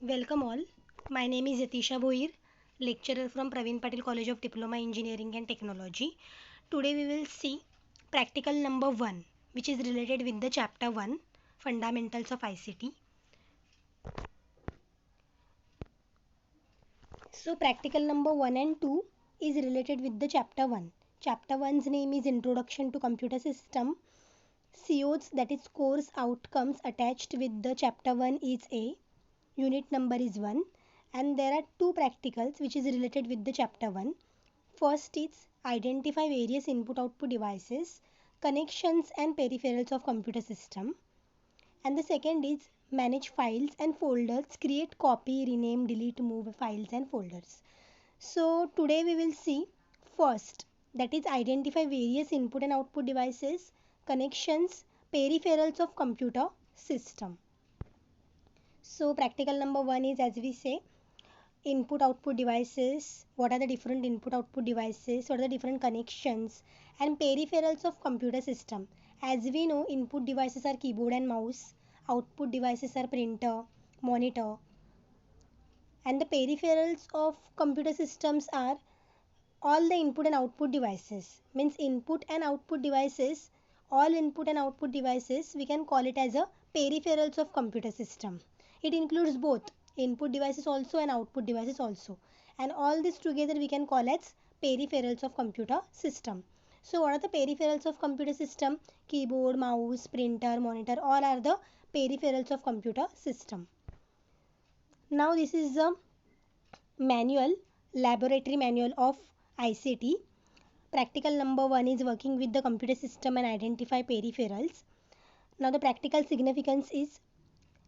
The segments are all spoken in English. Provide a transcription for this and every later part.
Welcome all. My name is Yatisha Boir, lecturer from Praveen Patil College of Diploma Engineering and Technology. Today we will see practical number 1, which is related with the chapter 1, Fundamentals of ICT. So practical number 1 and 2 is related with the chapter 1. Chapter 1's name is Introduction to Computer System. COs, that is course outcomes, attached with the chapter 1 is A. Unit number is 1, and there are two practicals which is related with the chapter 1. First is identify various input output devices, connections and peripherals of computer system, and the second is manage files and folders, create, copy, rename, delete, move files and folders. So today we will see first, that is identify various input and output devices, connections, peripherals of computer system. So practical number 1 is, as we say, input output devices. What are the different input output devices? What are the different connections and peripherals of computer system? As we know, input devices are keyboard and mouse, output devices are printer, monitor, and the peripherals of computer systems are all the input and output devices. Means input and output devices, all input and output devices, we can call it as a peripherals of computer system. It includes both input devices also and output devices also, and all this together we can call as peripherals of computer system. So what are the peripherals of computer system? Keyboard, mouse, printer, monitor, all are the peripherals of computer system. Now this is a manual, laboratory manual of ICT. Practical number 1 is working with the computer system and identify peripherals. Now the practical significance is,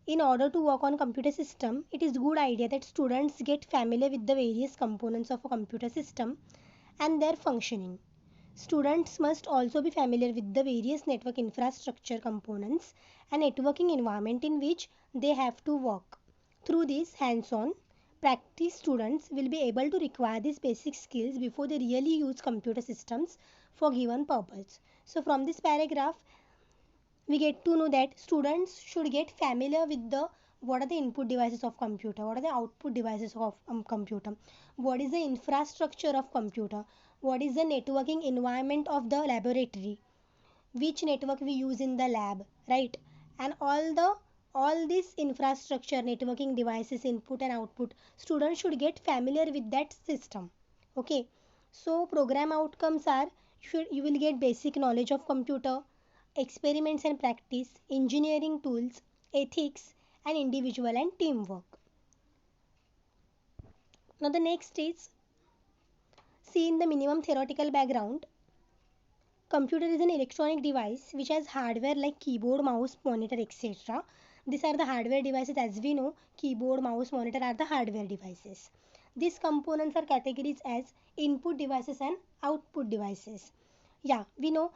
in order to work on computer system, it is good idea that students get familiar with the various components of a computer system and their functioning. Students must also be familiar with the various network infrastructure components and networking environment in which they have to work. Through this hands-on practice, students will be able to acquire these basic skills before they really use computer systems for given purpose. So from this paragraph, we get to know that students should get familiar with the what are the input devices of computer, what are the output devices of computer, what is the infrastructure of computer, what is the networking environment of the laboratory, which network we use in the lab, right? And all this infrastructure, networking devices, input and output, students should get familiar with that system. Okay, so program outcomes are, you will get basic knowledge of computer, experiments and practice, engineering tools, ethics, and individual and teamwork. Now the next is, see in the minimum theoretical background, computer is an electronic device which has hardware like keyboard, mouse, monitor, etc. These are the hardware devices. As we know, keyboard, mouse, monitor are the hardware devices. These components are categorized as input devices and output devices. Yeah, we know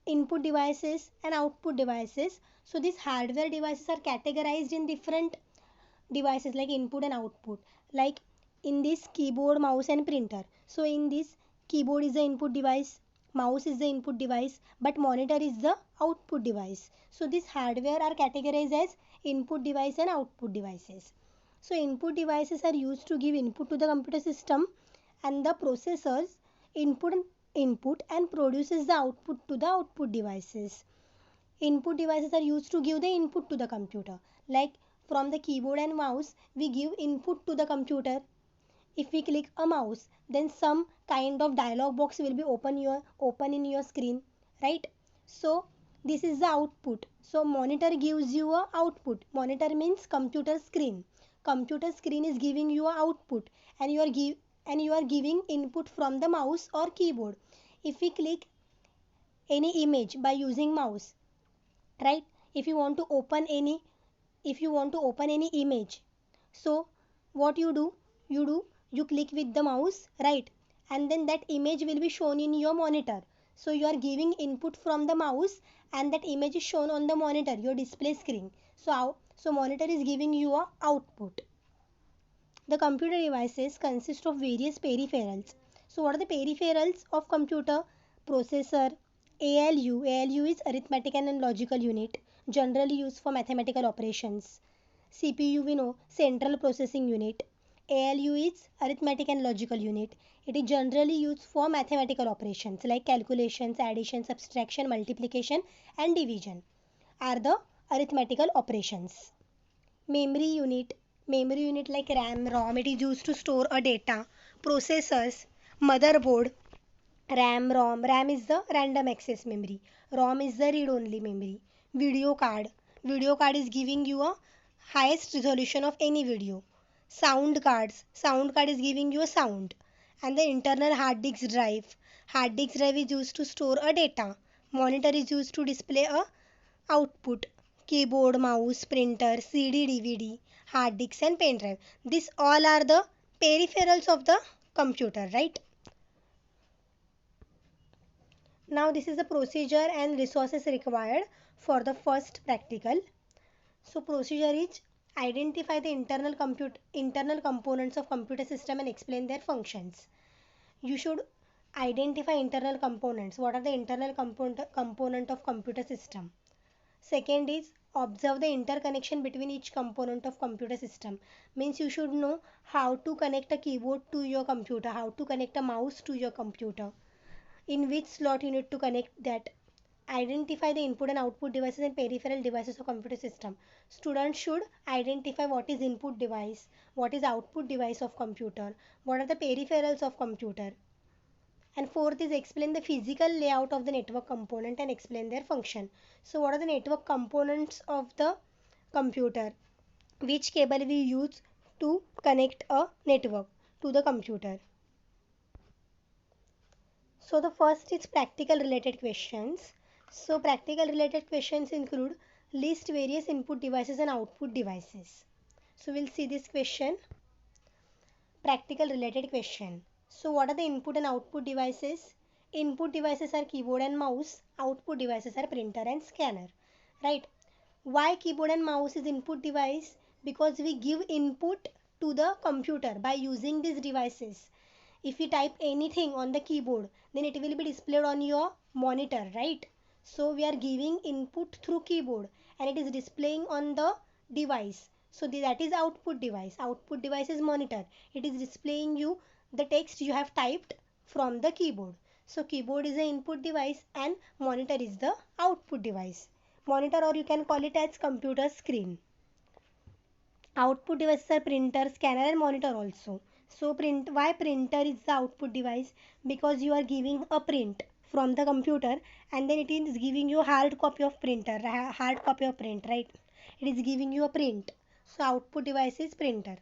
input devices and output devices. So these hardware devices are categorized in different devices like input and output. Like in this keyboard, mouse and printer. So in this, keyboard is the input device, mouse is the input device, but monitor is the output device. So this hardware are categorized as input device and output devices. So input devices are used to give input to the computer system, and the processors input and produces the output to the output devices. Input devices are used to give the input to the computer. Like from the keyboard and mouse, we give input to the computer. If we click a mouse, then some kind of dialog box will be open in your screen, right? So this is the output. So monitor gives you a output. Monitor means computer screen. Computer screen is giving you a output, and you are giving input from the mouse or keyboard. If we click any image by using mouse, right? If you want to open any image, so what you do, you click with the mouse, right? And then that image will be shown in your monitor. So you are giving input from the mouse, and that image is shown on the monitor, your display screen. So monitor is giving you a output. The computer devices consist of various peripherals. So what are the peripherals of computer? Processor, ALU is arithmetic and logical unit, generally used for mathematical operations. CPU we know, central processing unit. ALU is arithmetic and logical unit. It is generally used for mathematical operations like calculations, addition, subtraction, multiplication and division are the arithmetical operations. Memory unit like RAM, ROM, it is used to store a data. Processors, motherboard, RAM is the random access memory. ROM is the read-only memory. Video card. Video card is giving you a highest resolution of any video. Sound cards. Sound card is giving you a sound. And the internal hard disk drive. Hard disk drive is used to store a data. Monitor is used to display a output. Keyboard, mouse, printer, CD, DVD, hard disk and pen drive. These all are the peripherals of the computer, right? Now this is the procedure and resources required for the first practical. So procedure is identify the internal components of computer system and explain their functions. You should identify internal components. What are the internal component of computer system? Second is observe the interconnection between each component of computer system. Means you should know how to connect a keyboard to your computer, how to connect a mouse to your computer, in which slot you need to connect that. Identify the input and output devices and peripheral devices of computer system. Students should identify what is input device, what is output device of computer, what are the peripherals of computer. And fourth is explain the physical layout of the network component and explain their function. So what are the network components of the computer? Which cable we use to connect a network to the computer? So the first is practical related questions. So practical related questions include list various input devices and output devices. So we'll see this question. Practical related question. So what are the input and output devices? Input devices are keyboard and mouse. Output devices are printer and scanner. Right? Why keyboard and mouse is input device? Because we give input to the computer by using these devices. If you type anything on the keyboard, then it will be displayed on your monitor, right? So we are giving input through keyboard and it is displaying on the device. So that is output device. Output device is monitor. It is displaying you the text you have typed from the keyboard. So keyboard is the input device and monitor is the output device. Monitor, or you can call it as computer screen. Output devices are printer, scanner and monitor also. So why printer is the output device? Because you are giving a print from the computer and then it is giving you a hard copy of print, right? It is giving you a print. So output device is printer.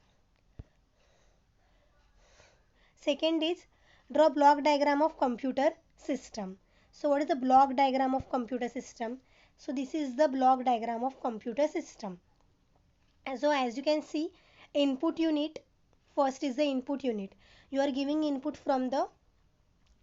Second is draw block diagram of computer system. So what is the block diagram of computer system? So this is the block diagram of computer system. So as you can see, input unit, first is the input unit. You are giving input from the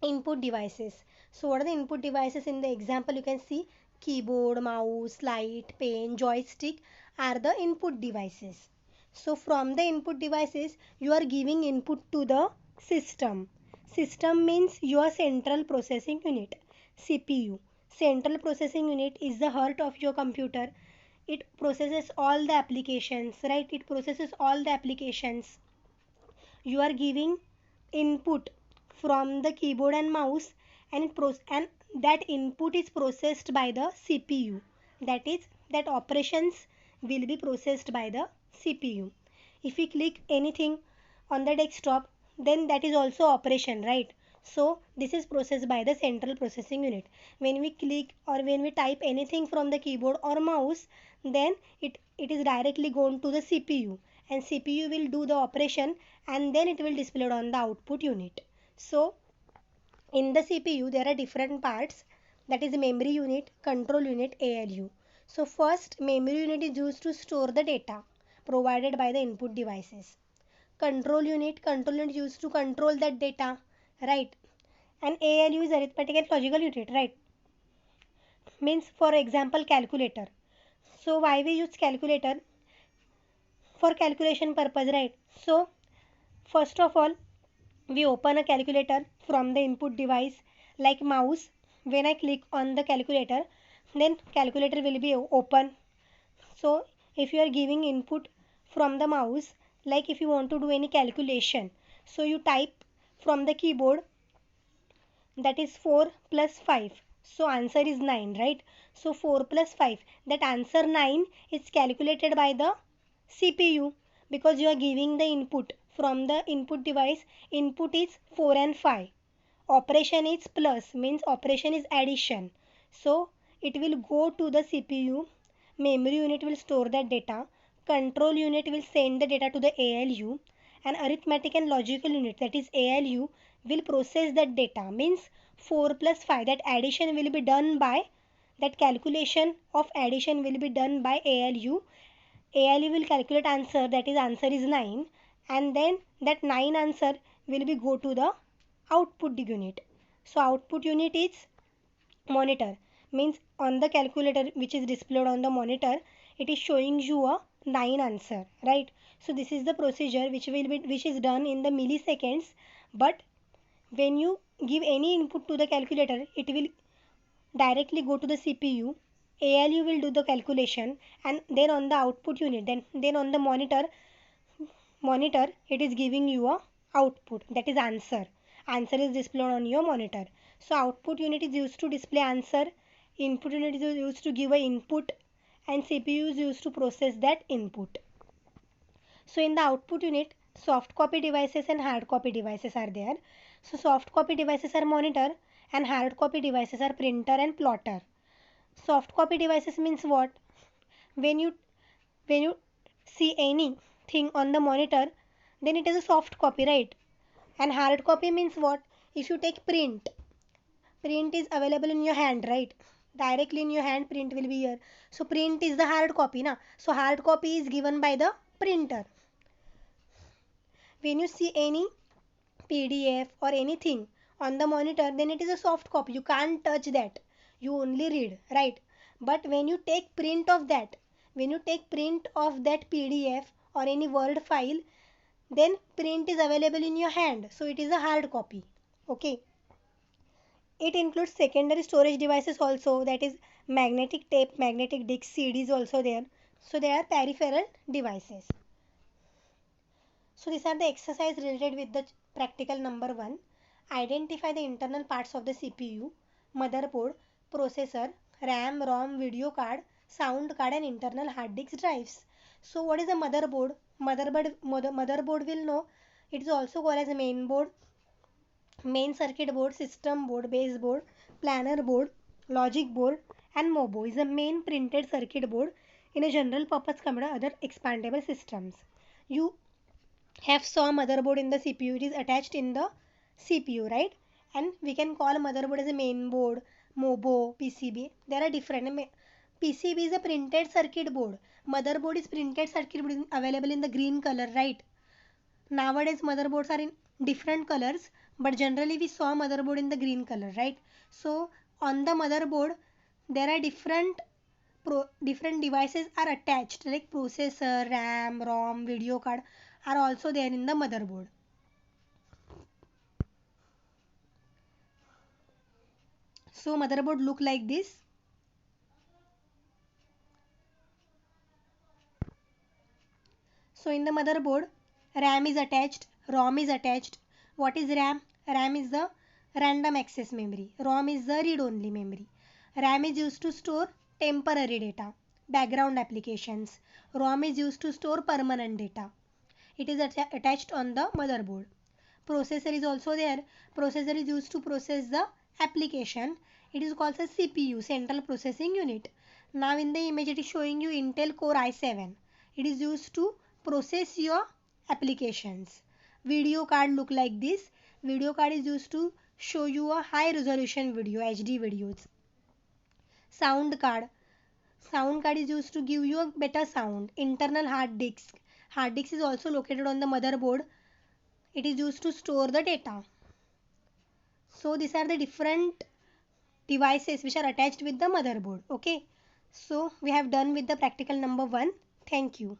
input devices. So what are the input devices? In the example you can see keyboard, mouse, light, pen, joystick are the input devices. So from the input devices you are giving input to the system. System means your central processing unit, CPU. Central processing unit is the heart of your computer. It processes all the applications, right? It processes all the applications. You are giving input from the keyboard and mouse and that input is processed by the CPU. That operations will be processed by the CPU. If we click anything on the desktop, then that is also operation, right? So this is processed by the central processing unit. When we click or when we type anything from the keyboard or mouse, then it is directly going to the CPU and CPU will do the operation and then it will display on the output unit. So in the CPU there are different parts, that is memory unit, control unit, ALU. So first, memory unit is used to store the data provided by the input devices. Control unit is used to control that data, right? And ALU is arithmetic and logical unit, right? Means for example calculator. So why we use calculator? For calculation purpose, right? So first of all, we open a calculator from the input device like mouse. When I click on the calculator, then calculator will be open. So if you are giving input from the mouse, like if you want to do any calculation, so you type from the keyboard, that is 4 plus 5, so answer is 9, right? So 4 plus 5, that answer 9 is calculated by the CPU, because you are giving the input from the input device. Input is 4 and 5, operation is plus, means operation is addition, so it will go to the CPU. Memory unit will store that data, control unit will send the data to the ALU, and arithmetic and logical unit, that is ALU, will process that data. Means 4 plus 5, that addition will be done by, that calculation of addition will be done by ALU. ALU will calculate answer, that is answer is 9, and then that 9 answer will be go to the output unit. So output unit is monitor, means on the calculator which is displayed on the monitor, it is showing you a 9 answer, right? So this is the procedure which is done in the milliseconds, but when you give any input to the calculator, it will directly go to the CPU. ALU will do the calculation, and then on the output unit, then on the monitor it is giving you a output, that is answer is displayed on your monitor. So output unit is used to display answer, input unit is used to give a input, and CPU is used to process that input. So in the output unit, soft copy devices and hard copy devices are there. So soft copy devices are monitor, and hard copy devices are printer and plotter. Soft copy devices means what? When you when you see anything on the monitor, then it is a soft copy, right? And hard copy means what? If you take print is available in your hand, right? Directly in your hand print will be here, so print is the hard copy na. So hard copy is given by the printer. When you see any PDF or anything on the monitor, then it is a soft copy, you can't touch that, you only read, right? But when you take print of that, PDF or any word file, then print is available in your hand, so it is a hard copy. Okay, it includes secondary storage devices also, that is magnetic tape, magnetic disc, CDs also there. So they are peripheral devices. So these are the exercise related with the practical number 1. Identify the internal parts of the CPU, motherboard, processor, RAM, ROM, video card, sound card, and internal hard disk drives. So what is a motherboard? Motherboard will know. It is also called as a main board, main circuit board, system board, base board, planner board, logic board, and MOBO is a main printed circuit board in a general purpose computer, other expandable systems. You have saw motherboard in the CPU, it is attached in the CPU, right? And we can call motherboard as a main board, MOBO, PCB. There are different. PCB is a printed circuit board. Motherboard is printed circuit board, available in the green color, right? Nowadays motherboards are in different colors, but generally we saw motherboard in the green color, right? So on the motherboard there are different devices are attached, like processor, RAM, ROM, video card are also there in the motherboard. So motherboard look like this. So in the motherboard, RAM is attached, ROM is attached. What is RAM? RAM is the random access memory. ROM is the read-only memory. RAM is used to store temporary data, background applications. ROM is used to store permanent data. It is attached on the motherboard. Processor is also there. Processor is used to process the application. It is called as CPU, Central Processing Unit. Now in the image it is showing you Intel Core i7. It is used to process your applications. Video card look like this. Video card is used to show you a high resolution video, HD videos. Sound card. Sound card is used to give you a better sound. Internal hard disk. Hard disk is also located on the motherboard. It is used to store the data. So these are the different devices which are attached with the motherboard. Okay. So we have done with the practical number 1. Thank you.